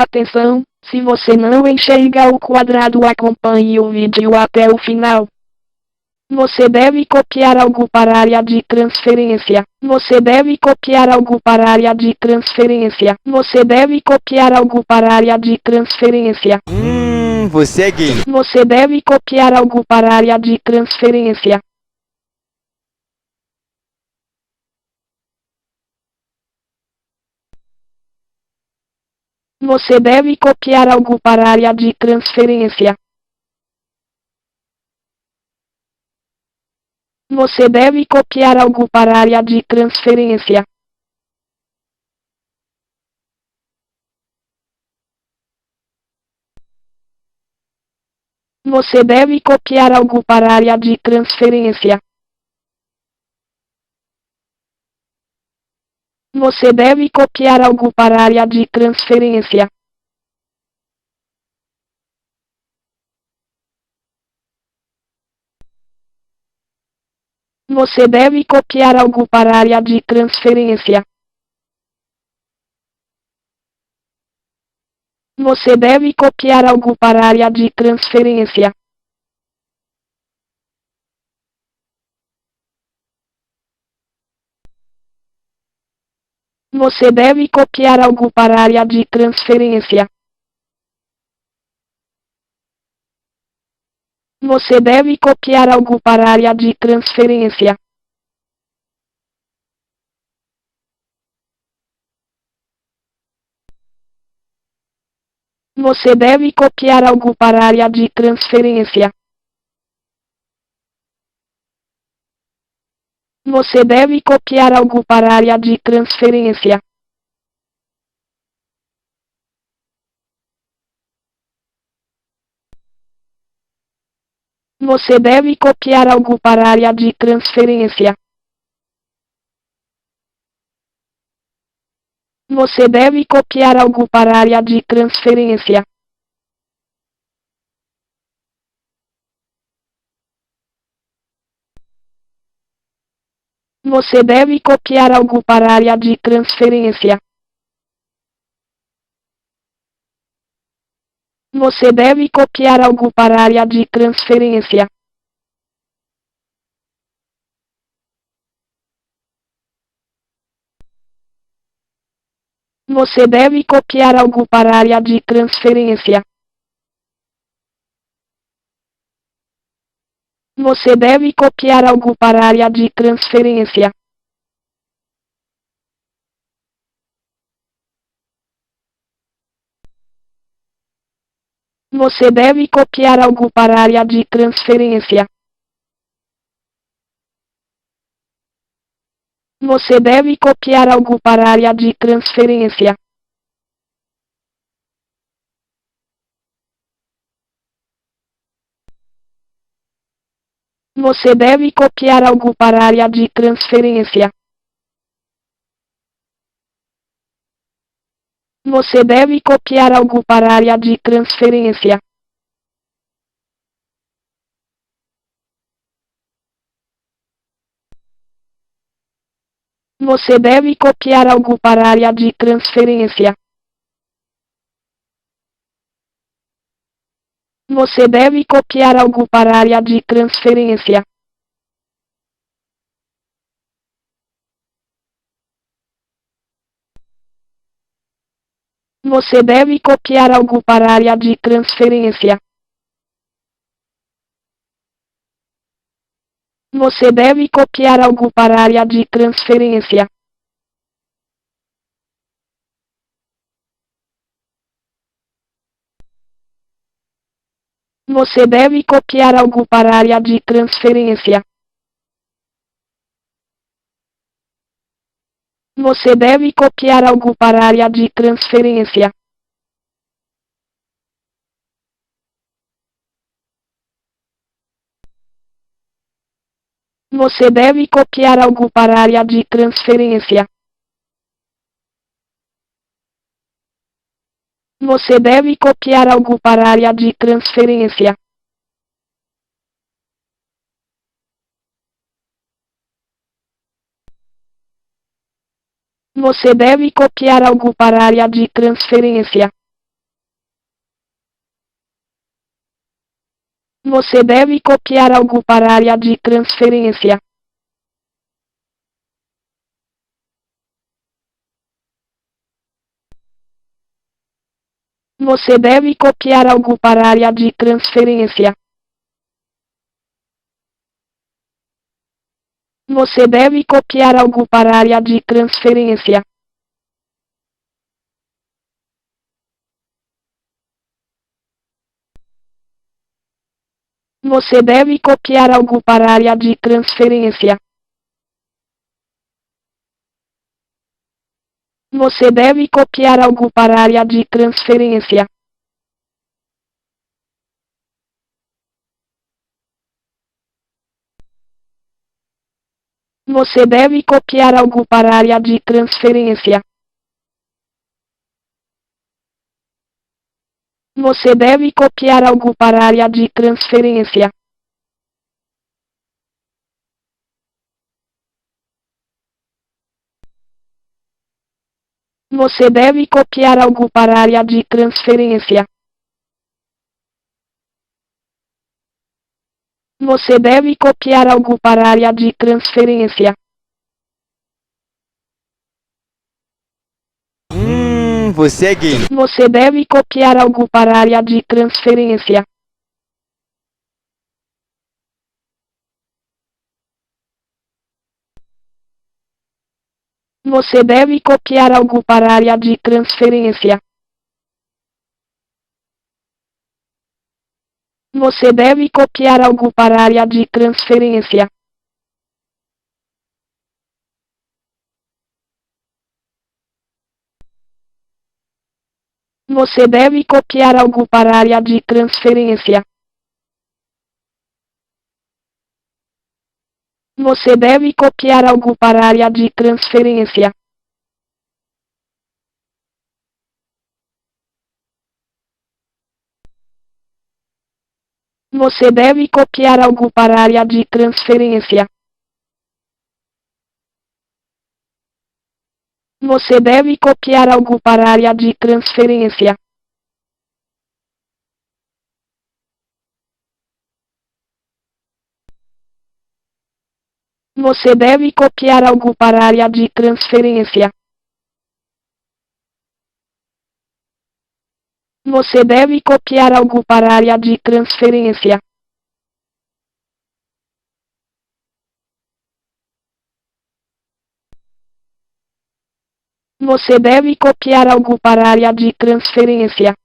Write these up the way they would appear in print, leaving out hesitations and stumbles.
Atenção, se você não enxerga o quadrado, acompanhe o vídeo até o final. Você deve copiar algo para a área de transferência. Você deve copiar algo para a área de transferência. Você deve copiar algo para a área de transferência. Você é gay. Você deve copiar algo para a área de transferência. Você deve copiar algo para a área de transferência. Você deve copiar algo para a área de transferência. Você deve copiar algo para a área de transferência. Você deve copiar algo para a área de transferência. Você deve copiar algo para a área de transferência. Você deve copiar algo para a área de transferência. Você deve copiar algo para a área de transferência. Você deve copiar algo para a área de transferência. Você deve copiar algo para a área de transferência. Você deve copiar algo para a área de transferência. Você deve copiar algo para a área de transferência. Você deve copiar algo para a área de transferência. Você deve copiar algo para a área de transferência. Você deve copiar algo para a área de transferência. Você deve copiar algo para a área de transferência. Você deve copiar algo para a área de transferência. Você deve copiar algo para a área de transferência. Você deve copiar algo para a área de transferência. Você deve copiar algo para a área de transferência. Você deve copiar algo para a área de transferência. Você deve copiar algo para a área de transferência. Você deve copiar algo para a área de transferência. Você deve copiar algo para a área de transferência. Você deve copiar algo para a área de transferência. Você deve copiar algo para a área de transferência. Você deve copiar algo para a área de transferência. Você deve copiar algo para a área de transferência. Você deve copiar algo para a área de transferência. Você deve copiar algo para a área de transferência. Você deve copiar algo para a área de transferência. Você deve copiar algo para a área de transferência. Você deve copiar algo para a área de transferência. Você deve copiar algo para a área de transferência. Você deve copiar algo para a área de transferência. Você deve copiar algo para a área de transferência. Você deve copiar algo para a área de transferência. Você deve copiar algo para a área de transferência. Você deve copiar algo para a área de transferência. Você é gay. Você deve copiar algo para a área de transferência. Você deve copiar algo para a área de transferência. Você deve copiar algo para a área de transferência. Você deve copiar algo para a área de transferência. Você deve copiar algo para a área de transferência. Você deve copiar algo para a área de transferência. Você deve copiar algo para a área de transferência. Você deve copiar algo para a área de transferência. Você deve copiar algo para a área de transferência. Você deve copiar algo para a área de transferência. Você deve copiar algo para a área de transferência. Você deve copiar algo para a área de transferência. Você deve copiar algo para a área de transferência. Você deve copiar algo para a área de transferência.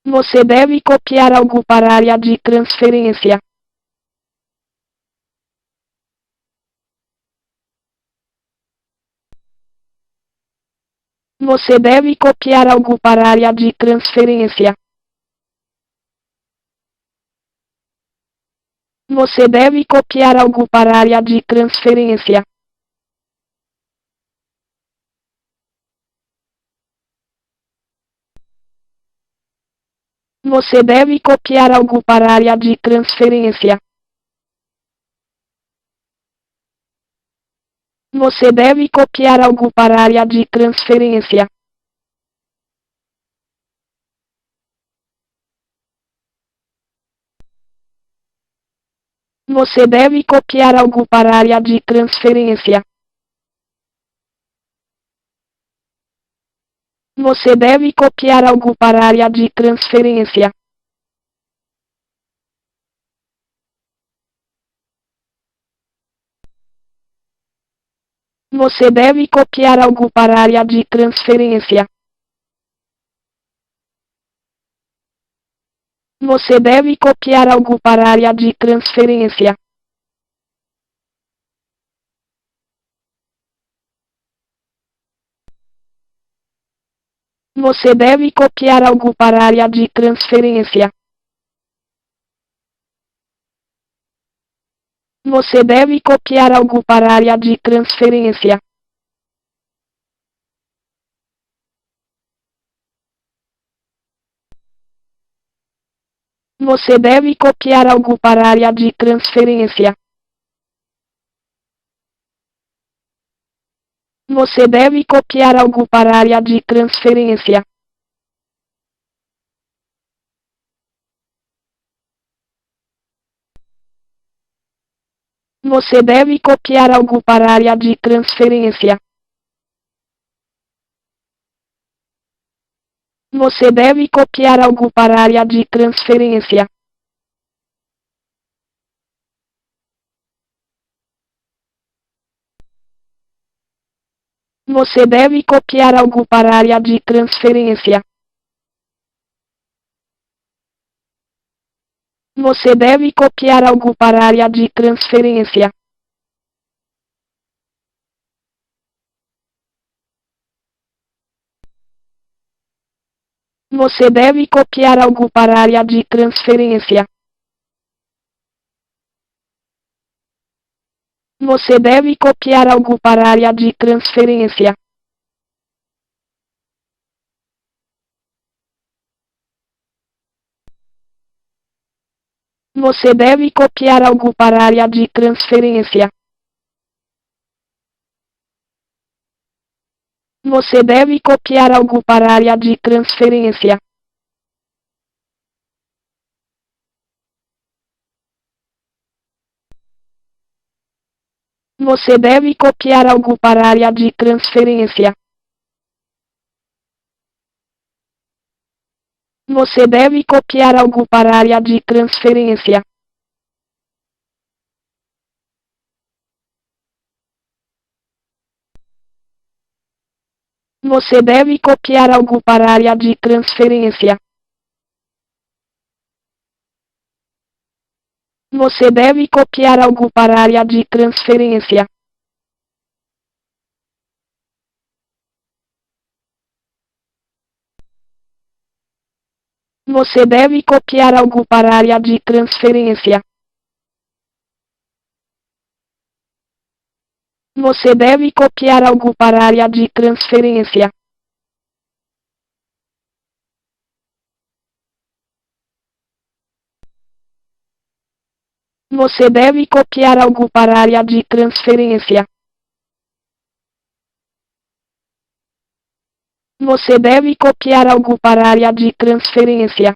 Você deve copiar algo para a área de transferência. Você deve copiar algo para a área de transferência. Você deve copiar algo para a área de transferência. Você deve copiar algo para a área de transferência. Você deve copiar algo para a área de transferência. Você deve copiar algo para a área de transferência. Você deve copiar algo para a área de transferência. Você deve copiar algo para a área de transferência. Você deve copiar algo para a área de transferência. Você deve copiar algo para a área de transferência. Você deve copiar algo para a área de transferência. Você deve copiar algo para a área de transferência. Você deve copiar algo para a área de transferência. Você deve copiar algo para a área de transferência. Você deve copiar algo para a área de transferência. Você deve copiar algo para a área de transferência. Você deve copiar algo para a área de transferência. Você deve copiar algo para a área de transferência. Você deve copiar algo para a área de transferência. Você deve copiar algo para a área de transferência. Você deve copiar algo para a área de transferência. Você deve copiar algo para a área de transferência. Você deve copiar algo para a área de transferência. Você deve copiar algo para a área de transferência. Você deve copiar algo para a área de transferência. Você deve copiar algo para a área de transferência. Você deve copiar algo para a área de transferência. Você deve copiar algo para a área de transferência. Você deve copiar algo para a área de transferência. Você deve copiar algo para a área de transferência. Você deve copiar algo para a área de transferência. Você deve copiar algo para a área de transferência. Você deve copiar algo para a área de transferência. Você deve copiar algo para a área de transferência. Você deve copiar algo para a área de transferência. Você deve copiar algo para a área de transferência. Você deve copiar algo para a área de transferência.